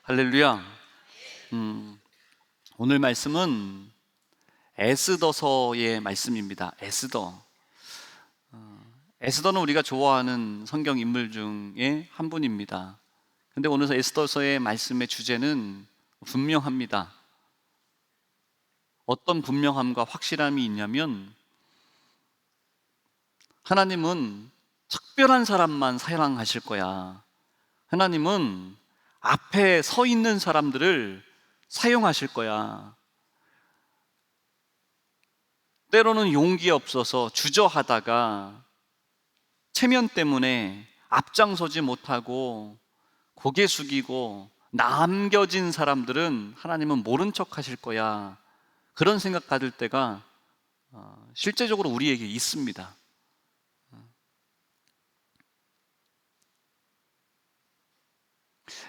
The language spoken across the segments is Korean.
할렐루야. 오늘 말씀은 에스더서의 말씀입니다. 에스더는 우리가 좋아하는 성경 인물 중에 한 분입니다. 근데 오늘 에스더서의 말씀의 주제는 분명합니다. 어떤 분명함과 확실함이 있냐면, 하나님은 특별한 사람만 사랑하실 거야. 하나님은 앞에 서 있는 사람들을 사용하실 거야. 때로는 용기 없어서 주저하다가 체면 때문에 앞장서지 못하고 고개 숙이고 남겨진 사람들은 하나님은 모른 척 하실 거야. 그런 생각 가질 때가 실제적으로 우리에게 있습니다.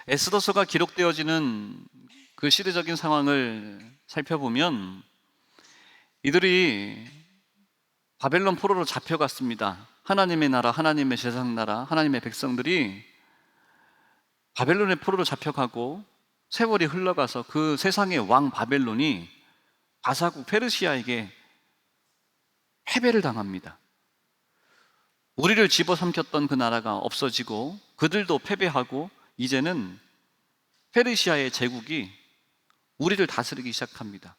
에스더서가 기록되어지는 그 시대적인 상황을 살펴보면, 이들이 바벨론 포로로 잡혀갔습니다. 하나님의 나라, 하나님의 세상 나라, 하나님의 백성들이 바벨론의 포로로 잡혀가고 세월이 흘러가서 그 세상의 왕 바벨론이 가사국 페르시아에게 패배를 당합니다. 우리를 집어삼켰던 그 나라가 없어지고 그들도 패배하고 이제는 페르시아의 제국이 우리를 다스리기 시작합니다.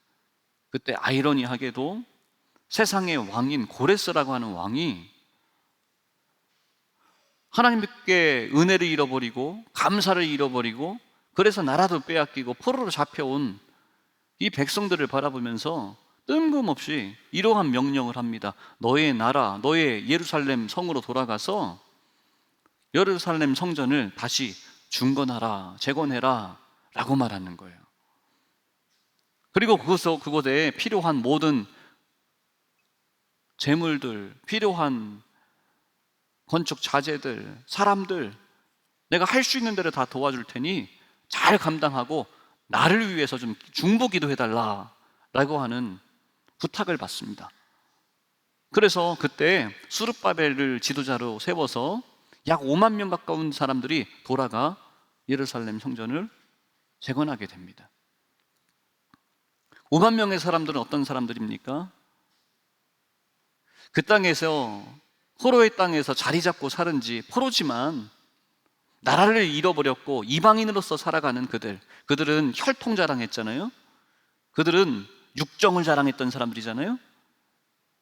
그때 아이러니하게도 세상의 왕인 고레스라고 하는 왕이 하나님께 은혜를 잃어버리고 감사를 잃어버리고, 그래서 나라도 빼앗기고 포로로 잡혀온 이 백성들을 바라보면서 뜬금없이 이러한 명령을 합니다. 너의 나라, 너의 예루살렘 성으로 돌아가서 예루살렘 성전을 다시 중건하라, 재건해라 라고 말하는 거예요. 그리고 그곳에 필요한 모든 재물들, 필요한 건축 자재들, 사람들, 내가 할 수 있는 대로 다 도와줄 테니 잘 감당하고 나를 위해서 좀 중보기도 해달라 라고 하는 부탁을 받습니다. 그래서 그때 수룹바벨을 지도자로 세워서 약 5만 명 가까운 사람들이 돌아가 예루살렘 성전을 재건하게 됩니다. 5만 명의 사람들은 어떤 사람들입니까? 그 땅에서, 포로의 땅에서 자리 잡고 사는 지 포로지만 나라를 잃어버렸고 이방인으로서 살아가는 그들은 혈통 자랑했잖아요. 그들은 육정을 자랑했던 사람들이잖아요.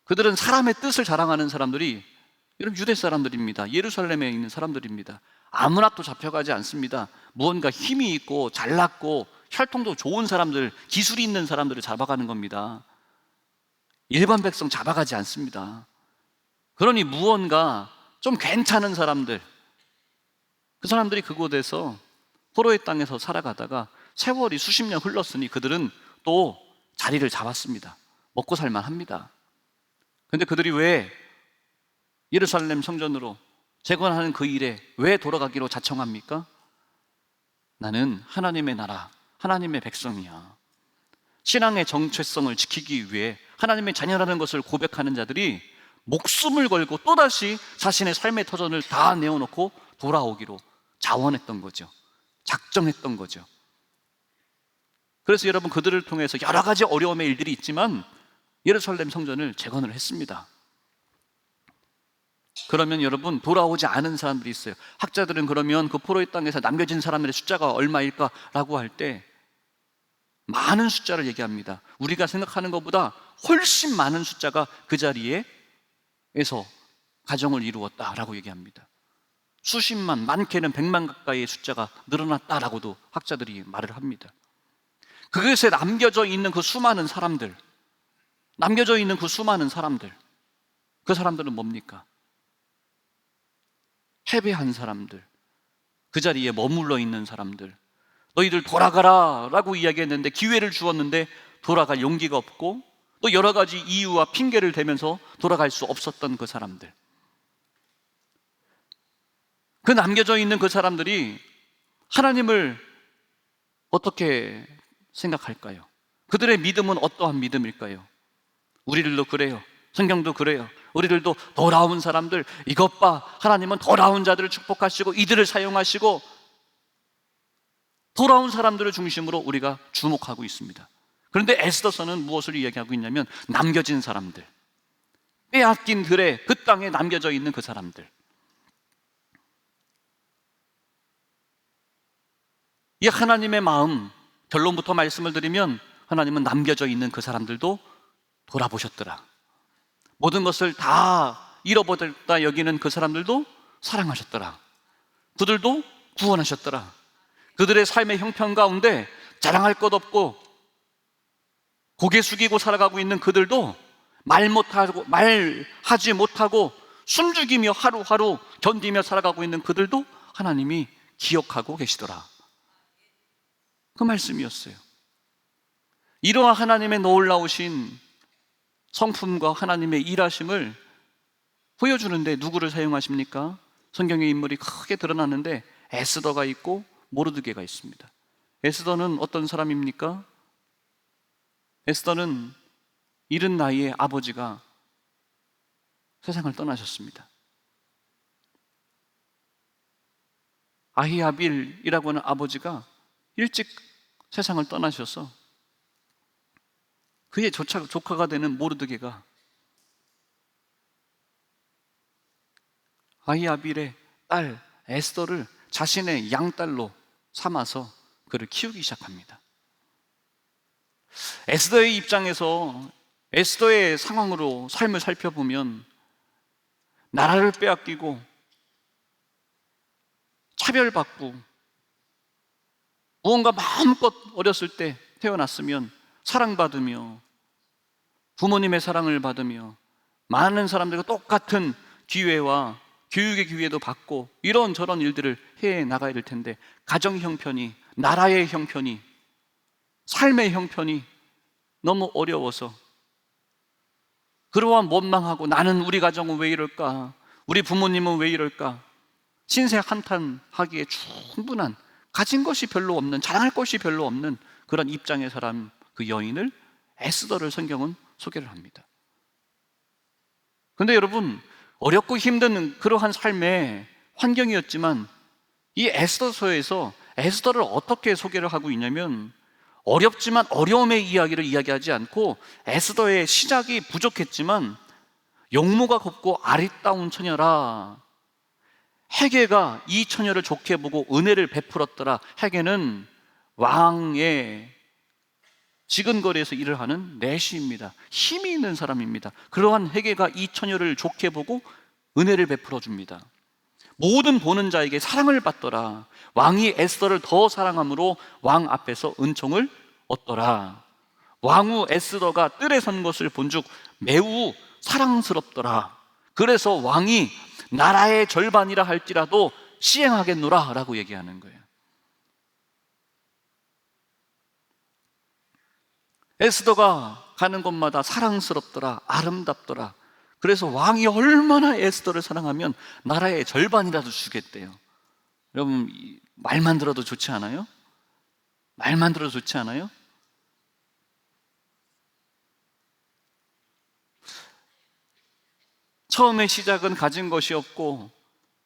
그들은 사람의 뜻을 자랑하는 사람들이 여러분 유대 사람들입니다. 예루살렘에 있는 사람들입니다. 아무나 또 잡혀가지 않습니다. 무언가 힘이 있고 잘났고 혈통도 좋은 사람들, 기술이 있는 사람들을 잡아가는 겁니다. 일반 백성 잡아가지 않습니다. 그러니 무언가 좀 괜찮은 사람들, 그 사람들이 그곳에서 포로의 땅에서 살아가다가 세월이 수십 년 흘렀으니 그들은 또 자리를 잡았습니다. 먹고 살만합니다. 근데 그들이 왜 예루살렘 성전으로 재건하는 그 일에 왜 돌아가기로 자청합니까? 나는 하나님의 나라, 하나님의 백성이야. 신앙의 정체성을 지키기 위해 하나님의 자녀라는 것을 고백하는 자들이 목숨을 걸고 또다시 자신의 삶의 터전을 다 내어놓고 돌아오기로 자원했던 거죠. 작정했던 거죠. 그래서 여러분, 그들을 통해서 여러 가지 어려움의 일들이 있지만 예루살렘 성전을 재건을 했습니다. 그러면 여러분, 돌아오지 않은 사람들이 있어요. 학자들은 그러면 그 포로의 땅에서 남겨진 사람들의 숫자가 얼마일까라고 할 때 많은 숫자를 얘기합니다. 우리가 생각하는 것보다 훨씬 많은 숫자가 그 자리에서 가정을 이루었다라고 얘기합니다. 수십만, 많게는 100만 가까이의 숫자가 늘어났다라고도 학자들이 말을 합니다. 그것에 남겨져 있는 그 수많은 사람들, 그 사람들은 뭡니까? 패배한 사람들, 그 자리에 머물러 있는 사람들, 너희들 돌아가라 라고 이야기했는데, 기회를 주었는데 돌아갈 용기가 없고 또 여러 가지 이유와 핑계를 대면서 돌아갈 수 없었던 그 사람들, 그 남겨져 있는 그 사람들이 하나님을 어떻게 생각할까요? 그들의 믿음은 어떠한 믿음일까요? 우리들도 그래요. 성경도 그래요. 우리들도 돌아온 사람들, 이것 봐, 하나님은 돌아온 자들을 축복하시고 이들을 사용하시고 돌아온 사람들을 중심으로 우리가 주목하고 있습니다. 그런데 에스더서는 무엇을 이야기하고 있냐면 남겨진 사람들, 빼앗긴 들에 그 땅에 남겨져 있는 그 사람들. 이 하나님의 마음, 결론부터 말씀을 드리면 하나님은 남겨져 있는 그 사람들도 돌아보셨더라. 모든 것을 다 잃어버렸다 여기는 그 사람들도 사랑하셨더라. 그들도 구원하셨더라. 그들의 삶의 형편 가운데 자랑할 것 없고 고개 숙이고 살아가고 있는 그들도 말하지 못하고 숨죽이며 하루하루 견디며 살아가고 있는 그들도 하나님이 기억하고 계시더라. 그 말씀이었어요. 이러한 하나님의 놀라우신 성품과 하나님의 일하심을 보여주는데 누구를 사용하십니까? 성경의 인물이 크게 드러나는데 에스더가 있고 모르드게가 있습니다. 에스더는 어떤 사람입니까? 에스더는 이른 나이에 아버지가 세상을 떠나셨습니다. 아히아빌이라고 하는 아버지가 일찍 세상을 떠나셔서 그의 조카가 되는 모르드게가 아히아빌의 딸 에스더를 자신의 양딸로 삼아서 그를 키우기 시작합니다. 에스더의 입장에서 에스더의 상황으로 삶을 살펴보면 나라를 빼앗기고 차별받고 무언가 마음껏 어렸을 때 태어났으면 사랑받으며 부모님의 사랑을 받으며 많은 사람들과 똑같은 기회와 교육의 기회도 받고 이런저런 일들을 해 나가야 될 텐데 가정 형편이, 나라의 형편이, 삶의 형편이 너무 어려워서 그러한 원망하고 나는 우리 가정은 왜 이럴까? 우리 부모님은 왜 이럴까? 신세 한탄하기에 충분한 가진 것이 별로 없는, 자랑할 것이 별로 없는 그런 입장의 사람, 그 여인을 에스더를 성경은 소개를 합니다. 그런데 여러분, 어렵고 힘든 그러한 삶의 환경이었지만 이 에스더서에서 에스더를 어떻게 소개를 하고 있냐면 어렵지만 어려움의 이야기를 이야기하지 않고 에스더의 시작이 부족했지만 용모가 곱고 아리따운 처녀라. 헤게가 이 처녀를 좋게 보고 은혜를 베풀었더라. 헤게는 왕의 지근거리에서 일을 하는 내시입니다. 힘이 있는 사람입니다. 그러한 헤게가 이 처녀를 좋게 보고 은혜를 베풀어 줍니다. 모든 보는 자에게 사랑을 받더라. 왕이 에스더를 더 사랑함으로 왕 앞에서 은총을 얻더라. 왕후 에스더가 뜰에 선 것을 본즉 매우 사랑스럽더라. 그래서 왕이 나라의 절반이라 할지라도 시행하겠노라 라고 얘기하는 거예요. 에스더가 가는 곳마다 사랑스럽더라, 아름답더라. 그래서 왕이 얼마나 에스더를 사랑하면 나라의 절반이라도 주겠대요. 여러분, 말만 들어도 좋지 않아요? 말만 들어도 좋지 않아요? 처음에 시작은 가진 것이 없고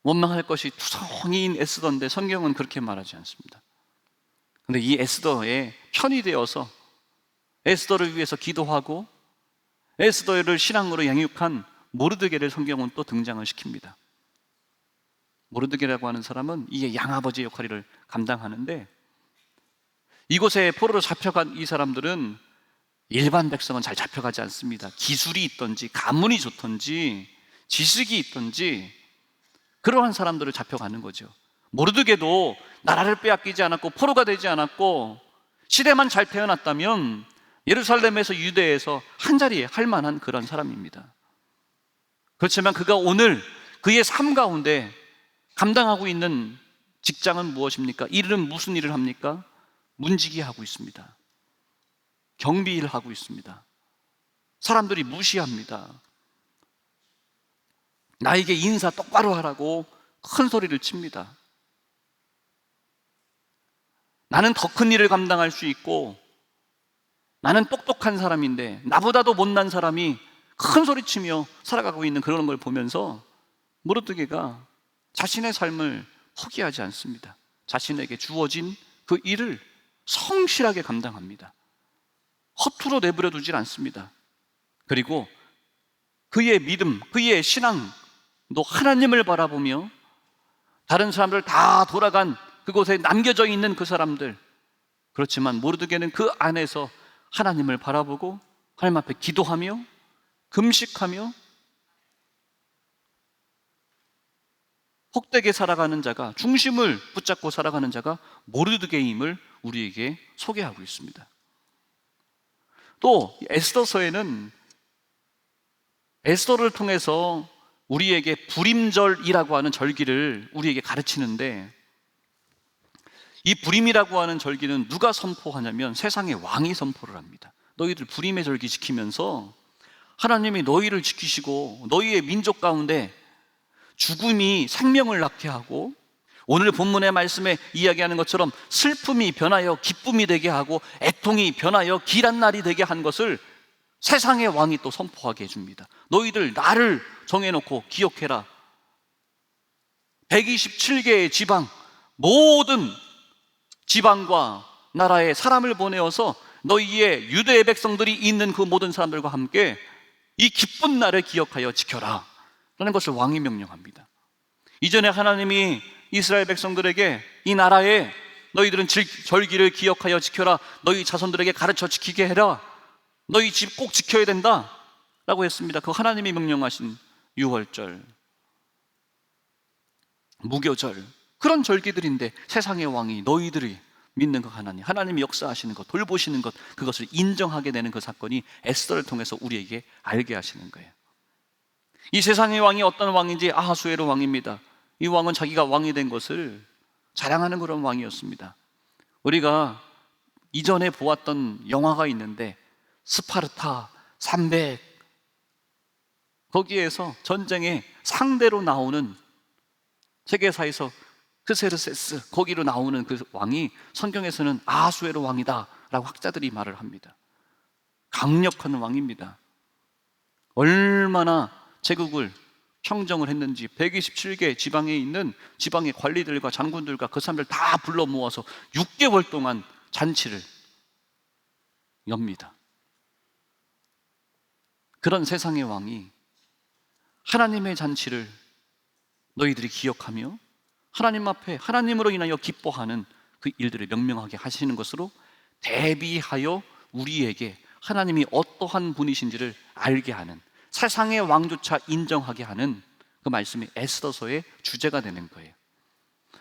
원망할 것이 투성이인 에스더인데 성경은 그렇게 말하지 않습니다. 그런데 이 에스더의 편이 되어서 에스더를 위해서 기도하고 에스더를 신앙으로 양육한 모르드게를 성경은 또 등장을 시킵니다. 모르드게라고 하는 사람은 이게 양아버지 역할을 감당하는데 이곳에 포로로 잡혀간 이 사람들은 일반 백성은 잘 잡혀가지 않습니다. 기술이 있던지 가문이 좋던지 지식이 있던지 그러한 사람들을 잡혀가는 거죠. 모르드게도 나라를 빼앗기지 않았고 포로가 되지 않았고 시대만 잘 태어났다면 예루살렘에서 유대에서 한자리에 할 만한 그런 사람입니다. 그렇지만 그가 오늘 그의 삶 가운데 감당하고 있는 직장은 무엇입니까? 일은 무슨 일을 합니까? 문지기 하고 있습니다. 경비 일을 하고 있습니다. 사람들이 무시합니다. 나에게 인사 똑바로 하라고 큰 소리를 칩니다. 나는 더 큰 일을 감당할 수 있고 나는 똑똑한 사람인데 나보다도 못난 사람이 큰 소리치며 살아가고 있는 그런 걸 보면서 모르드게가 자신의 삶을 포기하지 않습니다. 자신에게 주어진 그 일을 성실하게 감당합니다. 허투루 내버려 두질 않습니다. 그리고 그의 믿음, 그의 신앙도 하나님을 바라보며 다른 사람들 다 돌아간 그곳에 남겨져 있는 그 사람들, 그렇지만 모르드게는 그 안에서 하나님을 바라보고 하나님 앞에 기도하며 금식하며 복되게 살아가는 자가, 중심을 붙잡고 살아가는 자가 모르드게임을 우리에게 소개하고 있습니다. 또 에스더서에는 에스더를 통해서 우리에게 불임절이라고 하는 절기를 우리에게 가르치는데, 이 불임이라고 하는 절기는 누가 선포하냐면 세상의 왕이 선포를 합니다. 너희들 불임의 절기 지키면서 하나님이 너희를 지키시고 너희의 민족 가운데 죽음이 생명을 낳게 하고, 오늘 본문의 말씀에 이야기하는 것처럼 슬픔이 변하여 기쁨이 되게 하고 애통이 변하여 길한 날이 되게 한 것을 세상의 왕이 또 선포하게 해줍니다. 너희들 나를 정해놓고 기억해라. 127개의 지방, 모든 지방과 나라에 사람을 보내어서 너희의 유대의 백성들이 있는 그 모든 사람들과 함께 이 기쁜 날을 기억하여 지켜라 라는 것을 왕이 명령합니다. 이전에 하나님이 이스라엘 백성들에게 이 나라에 너희들은 절기를 기억하여 지켜라, 너희 자손들에게 가르쳐 지키게 해라, 너희 집 꼭 지켜야 된다 라고 했습니다. 그 하나님이 명령하신 유월절, 무교절, 그런 절기들인데 세상의 왕이 너희들이 믿는 그 하나님이 역사하시는 것, 돌보시는 것, 그것을 인정하게 되는 그 사건이 에스더를 통해서 우리에게 알게 하시는 거예요. 이 세상의 왕이 어떤 왕인지, 아하수에로 왕입니다. 이 왕은 자기가 왕이 된 것을 자랑하는 그런 왕이었습니다. 우리가 이전에 보았던 영화가 있는데 스파르타 300, 거기에서 전쟁의 상대로 나오는 세계사에서 크세르세스, 거기로 나오는 그 왕이 성경에서는 아하수에로 왕이다 라고 학자들이 말을 합니다. 강력한 왕입니다. 얼마나 제국을 평정을 했는지 127개 지방에 있는 지방의 관리들과 장군들과 그 사람들 다 불러 모아서 6개월 동안 잔치를 엽니다. 그런 세상의 왕이 하나님의 잔치를 너희들이 기억하며 하나님 앞에 하나님으로 인하여 기뻐하는 그 일들을 명명하게 하시는 것으로 대비하여 우리에게 하나님이 어떠한 분이신지를 알게 하는, 세상의 왕조차 인정하게 하는 그 말씀이 에스더서의 주제가 되는 거예요.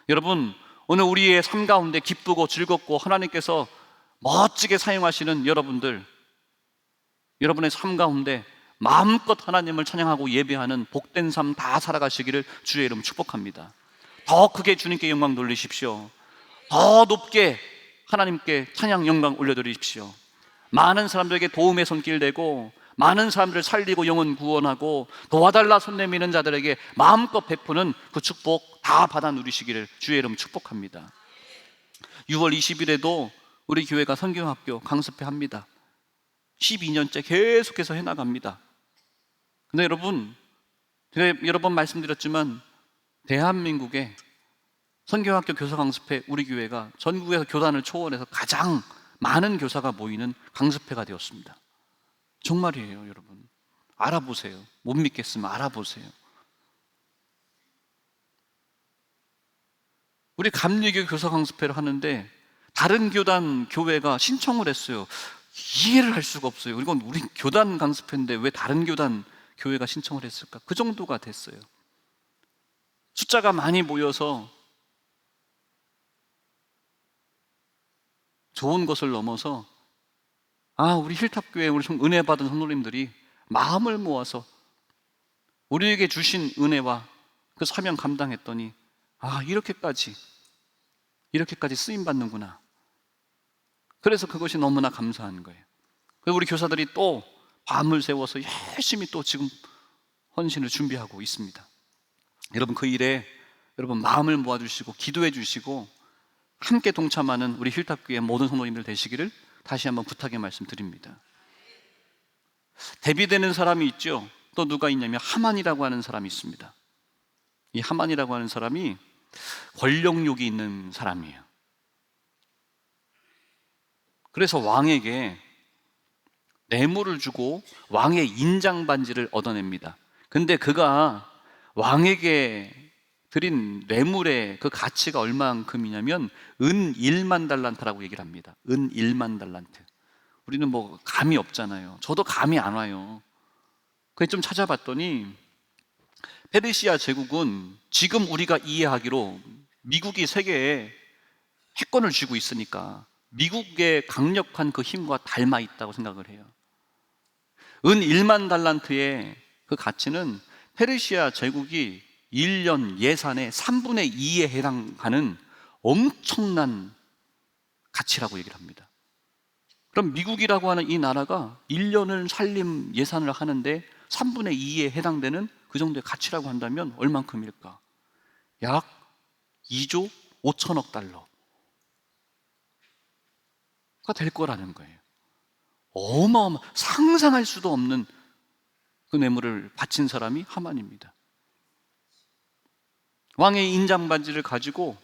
여러분, 오늘 우리의 삶 가운데 기쁘고 즐겁고 하나님께서 멋지게 사용하시는 여러분들, 여러분의 삶 가운데 마음껏 하나님을 찬양하고 예배하는 복된 삶 다 살아가시기를 주의 이름 축복합니다. 더 크게 주님께 영광 돌리십시오. 더 높게 하나님께 찬양 영광 올려드리십시오. 많은 사람들에게 도움의 손길 되고 많은 사람들을 살리고 영혼 구원하고 도와달라 손 내미는 자들에게 마음껏 베푸는 그 축복 다 받아 누리시기를 주의 이름 축복합니다. 6월 20일에도 우리 교회가 성경학교 강습회 합니다. 12년째 계속해서 해나갑니다. 근데 여러분, 제가 여러 번 말씀드렸지만 대한민국의 성경학교 교사 강습회, 우리 교회가 전국에서 교단을 초월해서 가장 많은 교사가 모이는 강습회가 되었습니다. 정말이에요, 여러분. 알아보세요. 못 믿겠으면 알아보세요. 우리 감리교 교사 강습회를 하는데 다른 교단 교회가 신청을 했어요. 이해를 할 수가 없어요. 이건 우리 교단 강습회인데 왜 다른 교단 교회가 신청을 했을까? 그 정도가 됐어요. 숫자가 많이 모여서 좋은 것을 넘어서 우리 힐탑교회 우리 은혜 받은 성도님들이 마음을 모아서 우리에게 주신 은혜와 그 사명 감당했더니 이렇게까지 쓰임 받는구나. 그래서 그것이 너무나 감사한 거예요. 그래서 우리 교사들이 또 밤을 새워서 열심히 또 지금 헌신을 준비하고 있습니다. 여러분, 그 일에 여러분 마음을 모아주시고 기도해 주시고 함께 동참하는 우리 힐탑교회 모든 성도님들 되시기를 다시 한번 부탁의 말씀드립니다. 대비되는 사람이 있죠. 또 누가 있냐면 하만이라고 하는 사람이 있습니다. 이 하만이라고 하는 사람이 권력욕이 있는 사람이에요. 그래서 왕에게 뇌물을 주고 왕의 인장 반지를 얻어냅니다. 근데 그가 왕에게 드린 뇌물의 그 가치가 얼마만큼이냐면 은 1만 달란트라고 얘기를 합니다. 은 1만 달란트. 우리는 뭐 감이 없잖아요. 저도 감이 안 와요. 그래서 좀 찾아봤더니 페르시아 제국은 지금 우리가 이해하기로 미국이 세계에 패권을 쥐고 있으니까 미국의 강력한 그 힘과 닮아 있다고 생각을 해요. 은 1만 달란트의 그 가치는 페르시아 제국이 1년 예산의 3분의 2에 해당하는 엄청난 가치라고 얘기를 합니다. 그럼 미국이라고 하는 이 나라가 1년을 살림 예산을 하는데 3분의 2에 해당되는 그 정도의 가치라고 한다면 얼만큼일까? 약 2조 5천억 달러가 될 거라는 거예요. 상상할 수도 없는 그 뇌물을 바친 사람이 하만입니다. 왕의 인장반지를 가지고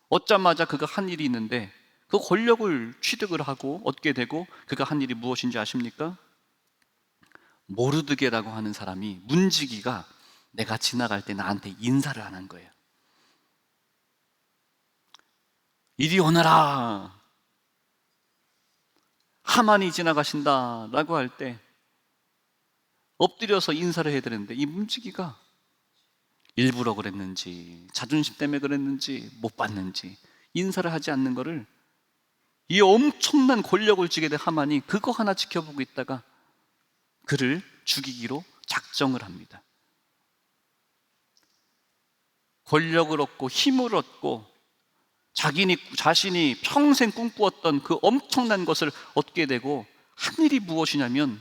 얻자마자 그가 한 일이 있는데 그 권력을 취득을 하고 얻게 되고 그가 한 일이 무엇인지 아십니까? 모르드게라고 하는 사람이 문지기가 내가 지나갈 때 나한테 인사를 안 한 거예요. 이리 오너라. 하만이 지나가신다라고 할 때 엎드려서 인사를 해야 되는데 이 문지기가 일부러 그랬는지 자존심 때문에 그랬는지 못 봤는지 인사를 하지 않는 거를 이 엄청난 권력을 쥐게 된 하만이 그거 하나 지켜보고 있다가 그를 죽이기로 작정을 합니다. 권력을 얻고 힘을 얻고 자신이 평생 꿈꾸었던 그 엄청난 것을 얻게 되고 한 일이 무엇이냐면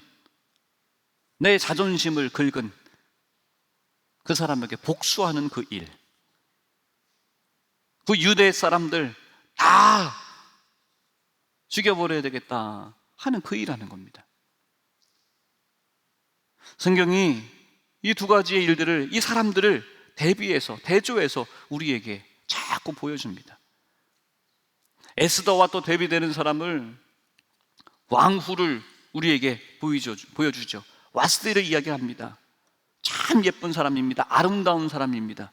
내 자존심을 긁은 그 사람에게 복수하는 그 일. 그 유대 사람들 다 죽여버려야 되겠다 하는 그 일하는 겁니다. 성경이 이 두 가지의 일들을, 이 사람들을 대조해서 우리에게 자꾸 보여줍니다. 에스더와 또 대비되는 사람을 왕후를 우리에게 보여주죠. 와스디를 이야기합니다. 참 예쁜 사람입니다. 아름다운 사람입니다.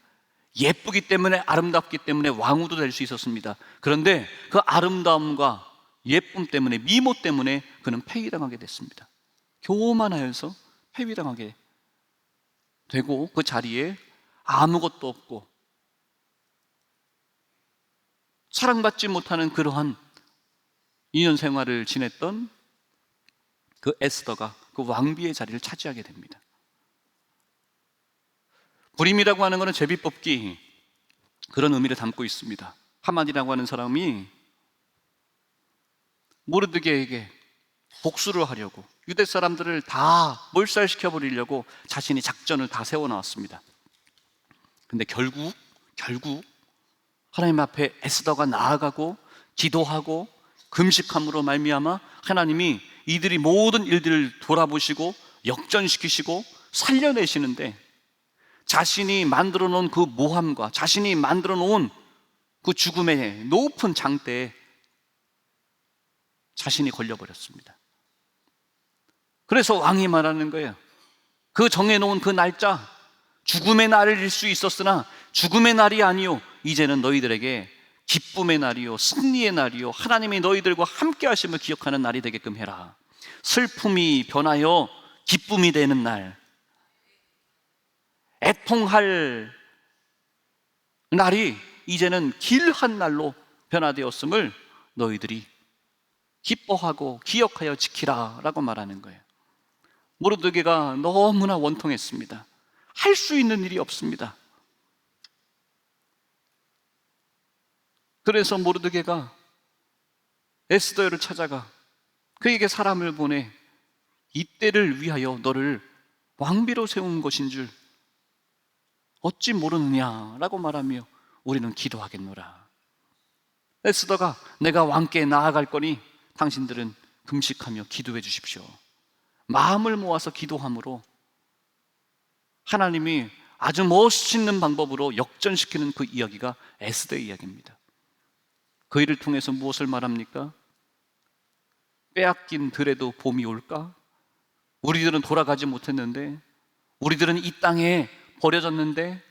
예쁘기 때문에 아름답기 때문에 왕후도 될 수 있었습니다. 그런데 그 아름다움과 예쁨 때문에 미모 때문에 그는 폐위당하게 됐습니다. 교만하여서 폐위당하게 되고 그 자리에 아무것도 없고 사랑받지 못하는 그러한 2년 생활을 지냈던 그 에스더가 그 왕비의 자리를 차지하게 됩니다. 불임이라고 하는 것은 제비뽑기 그런 의미를 담고 있습니다. 하만이라고 하는 사람이 모르드게에게 복수를 하려고 유대 사람들을 다 몰살시켜 버리려고 자신이 작전을 다 세워 나왔습니다. 근데 결국 하나님 앞에 에스더가 나아가고 기도하고 금식함으로 말미암아 하나님이 이들이 모든 일들을 돌아보시고 역전시키시고 살려내시는데 자신이 만들어 놓은 그 모함과 자신이 만들어 놓은 그 죽음의 높은 장대에 자신이 걸려버렸습니다. 그래서 왕이 말하는 거예요. 그 정해놓은 그 날짜, 죽음의 날일 수 있었으나 죽음의 날이 아니요, 이제는 너희들에게 기쁨의 날이요 승리의 날이요 하나님이 너희들과 함께 하심을 기억하는 날이 되게끔 해라. 슬픔이 변하여 기쁨이 되는 날, 애통할 날이 이제는 길한 날로 변화되었음을 너희들이 기뻐하고 기억하여 지키라 라고 말하는 거예요. 모르드게가 너무나 원통했습니다. 할 수 있는 일이 없습니다. 그래서 모르드게가 에스더를 찾아가 그에게 사람을 보내 이때를 위하여 너를 왕비로 세운 것인 줄 어찌 모르느냐라고 말하며 우리는 기도하겠노라. 에스더가 내가 왕께 나아갈 거니 당신들은 금식하며 기도해 주십시오. 마음을 모아서 기도함으로 하나님이 아주 멋있는 방법으로 역전시키는 그 이야기가 에스더의 이야기입니다. 그 일을 통해서 무엇을 말합니까? 빼앗긴 들에도 봄이 올까? 우리들은 돌아가지 못했는데, 우리들은 이 땅에 버려졌는데,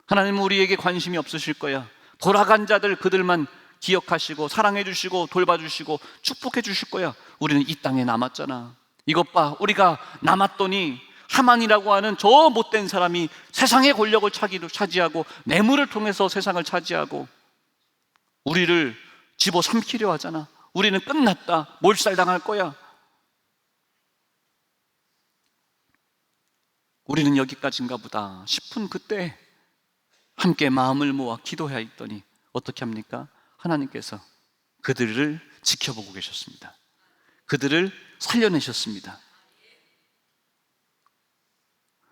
하나님은 우리에게 관심이 없으실 거야. 돌아간 자들, 그들만 기억하시고 사랑해 주시고 돌봐주시고 축복해 주실 거야. 우리는 이 땅에 남았잖아. 이것 봐, 우리가 남았더니 하만이라고 하는 저 못된 사람이 세상의 권력을 차지하고 뇌물을 통해서 세상을 차지하고 우리를 집어삼키려 하잖아. 우리는 끝났다, 몰살당할 거야. 우리는 여기까지인가 보다 싶은 그때 함께 마음을 모아 기도해야 했더니 어떻게 합니까? 하나님께서 그들을 지켜보고 계셨습니다. 그들을 살려내셨습니다.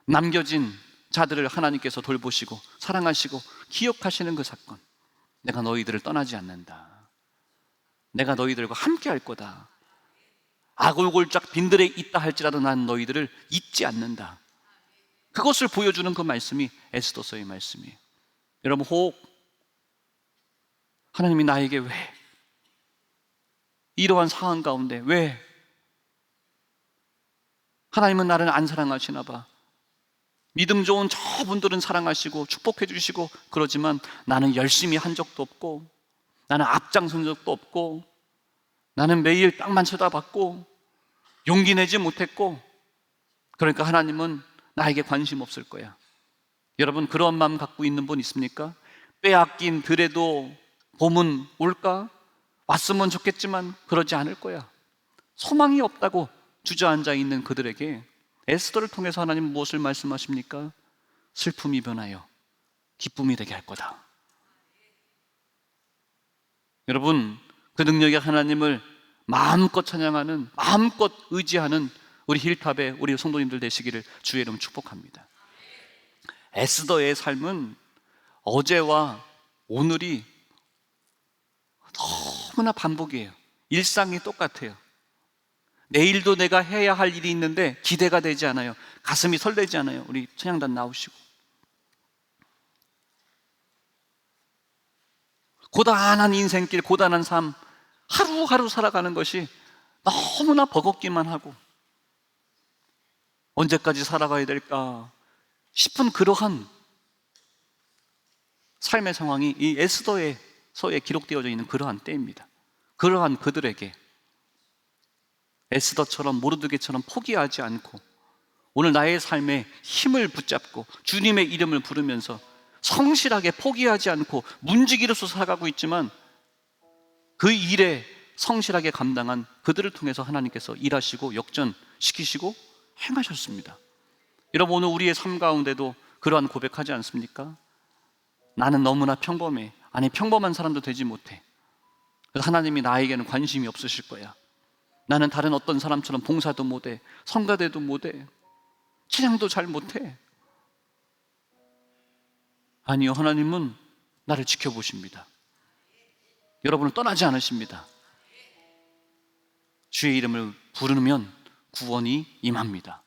남겨진 자들을 하나님께서 돌보시고 사랑하시고 기억하시는 그 사건. 내가 너희들을 떠나지 않는다. 내가 너희들과 함께 할 거다. 아골골짝 빈들에 있다 할지라도 난 너희들을 잊지 않는다. 그것을 보여주는 그 말씀이 에스더서의 말씀이에요. 여러분, 혹 하나님이 나에게 왜 이러한 상황 가운데 왜 하나님은 나를 안 사랑하시나 봐. 믿음 좋은 저분들은 사랑하시고 축복해 주시고 그러지만 나는 열심히 한 적도 없고 나는 앞장선 적도 없고 나는 매일 땅만 쳐다봤고 용기 내지 못했고 그러니까 하나님은 나에게 관심 없을 거야. 여러분, 그런 마음 갖고 있는 분 있습니까? 빼앗긴 들에도 봄은 올까? 왔으면 좋겠지만 그러지 않을 거야. 소망이 없다고 주저앉아 있는 그들에게 에스더를 통해서 하나님 무엇을 말씀하십니까? 슬픔이 변하여 기쁨이 되게 할 거다. 여러분, 그 능력의 하나님을 마음껏 찬양하는, 마음껏 의지하는 우리 힐탑의 우리 성도님들 되시기를 주의 이름 축복합니다. 에스더의 삶은 어제와 오늘이 너무나 반복이에요. 일상이 똑같아요. 내일도 내가 해야 할 일이 있는데 기대가 되지 않아요. 가슴이 설레지 않아요. 우리 찬양단 나오시고. 고단한 인생길, 고단한 삶, 하루하루 살아가는 것이 너무나 버겁기만 하고 언제까지 살아가야 될까 싶은 그러한 삶의 상황이 이 에스더의 서에 기록되어져 있는 그러한 때입니다. 그러한 그들에게 에스더처럼 모르드게처럼 포기하지 않고 오늘 나의 삶에 힘을 붙잡고 주님의 이름을 부르면서 성실하게 포기하지 않고 문지기로서 살아가고 있지만 그 일에 성실하게 감당한 그들을 통해서 하나님께서 일하시고 역전시키시고 행하셨습니다. 여러분, 오늘 우리의 삶 가운데도 그러한 고백하지 않습니까? 나는 너무나 평범해. 아니, 평범한 사람도 되지 못해. 그래서 하나님이 나에게는 관심이 없으실 거야. 나는 다른 어떤 사람처럼 봉사도 못해, 성가대도 못해, 찬양도 잘 못해. 아니요, 하나님은 나를 지켜보십니다. 여러분을 떠나지 않으십니다. 주의 이름을 부르면 구원이 임합니다.